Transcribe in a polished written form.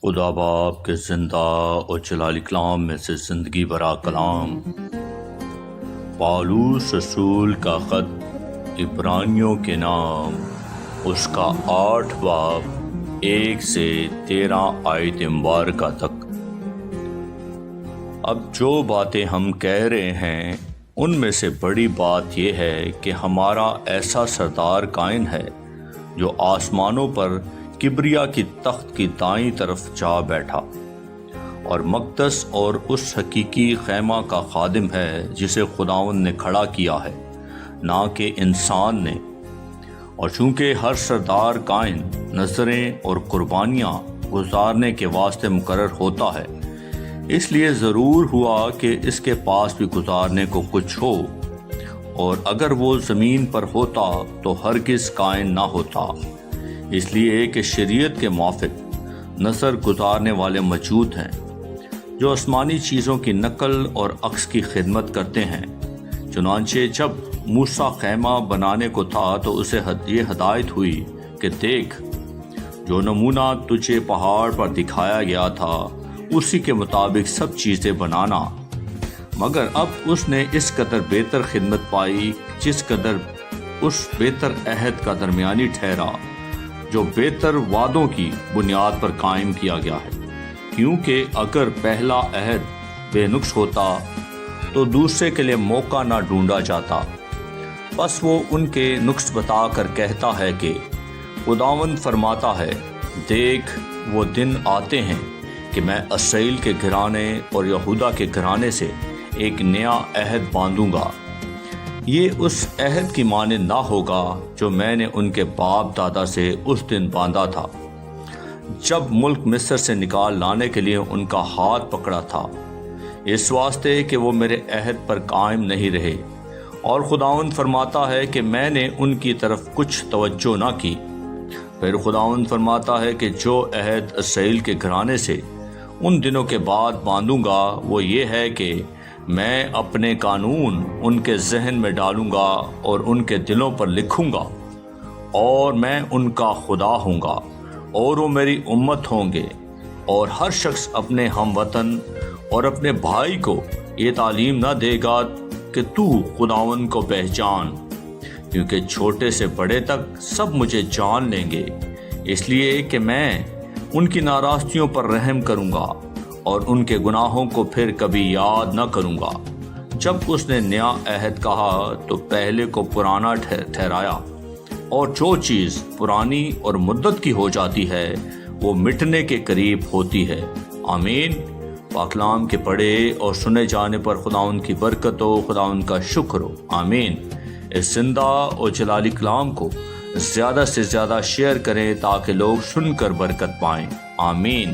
خدا باپ کے زندہ اور جلالی کلام میں سے زندگی برا کلام، پالوس رسول کا خط عبرانیوں کے نام، اس کا 8 باب 1 سے 13 آیت مبارکہ تک۔ اب جو باتیں ہم کہہ رہے ہیں ان میں سے بڑی بات یہ ہے کہ ہمارا ایسا سردار کائن ہے جو آسمانوں پر کبریا کی تخت کی دائیں طرف جا بیٹھا اور مقدس اور اس حقیقی خیمہ کا خادم ہے جسے خداوند نے کھڑا کیا ہے، نہ کہ انسان نے۔ اور چونکہ ہر سردار کائن نذریں اور قربانیاں گزارنے کے واسطے مقرر ہوتا ہے، اس لیے ضرور ہوا کہ اس کے پاس بھی گزارنے کو کچھ ہو، اور اگر وہ زمین پر ہوتا تو ہرگز کائن نہ ہوتا، اس لیے کہ شریعت کے موافق نذر گزارنے والے موجود ہیں جو آسمانی چیزوں کی نقل اور عکس کی خدمت کرتے ہیں۔ چنانچہ جب موسیٰ خیمہ بنانے کو تھا تو اسے یہ ہدایت ہوئی کہ دیکھ، جو نمونہ تجھے پہاڑ پر دکھایا گیا تھا اسی کے مطابق سب چیزیں بنانا، مگر اب اس نے اس قدر بہتر خدمت پائی جس قدر اس بہتر عہد کا درمیانی ٹھہرا جو بہتر وعدوں کی بنیاد پر قائم کیا گیا ہے۔ کیونکہ اگر پہلا عہد بے نقص ہوتا تو دوسرے کے لیے موقع نہ ڈھونڈا جاتا، بس وہ ان کے نقص بتا کر کہتا ہے کہ خداوند فرماتا ہے، دیکھ وہ دن آتے ہیں کہ میں اسرائیل کے گھرانے اور یہودا کے گھرانے سے ایک نیا عہد باندھوں گا۔ یہ اس عہد کی مانند نہ ہوگا جو میں نے ان کے باپ دادا سے اس دن باندھا تھا جب ملک مصر سے نکال لانے کے لیے ان کا ہاتھ پکڑا تھا، اس واسطے کہ وہ میرے عہد پر قائم نہیں رہے۔ اور خداوند فرماتا ہے کہ میں نے ان کی طرف کچھ توجہ نہ کی۔ پھر خداوند فرماتا ہے کہ جو عہد اسرائیل کے گھرانے سے ان دنوں کے بعد باندھوں گا وہ یہ ہے کہ میں اپنے قانون ان کے ذہن میں ڈالوں گا اور ان کے دلوں پر لکھوں گا، اور میں ان کا خدا ہوں گا اور وہ میری امت ہوں گے۔ اور ہر شخص اپنے ہم وطن اور اپنے بھائی کو یہ تعلیم نہ دے گا کہ تو خداوند کو پہچان، کیونکہ چھوٹے سے بڑے تک سب مجھے جان لیں گے، اس لیے کہ میں ان کی ناراضگیوں پر رحم کروں گا اور ان کے گناہوں کو پھر کبھی یاد نہ کروں گا۔ جب اس نے نیا عہد کہا تو پہلے کو پرانا ٹھہرایا، اور جو چیز پرانی اور مدت کی ہو جاتی ہے وہ مٹنے کے قریب ہوتی ہے۔ آمین۔ پاکلام کے پڑھے اور سنے جانے پر خداوند کی برکت ہو، خداوند کا شکر ہو۔ آمین۔ اس زندہ اور جلالی کلام کو زیادہ سے زیادہ شیئر کریں تاکہ لوگ سن کر برکت پائیں۔ آمین۔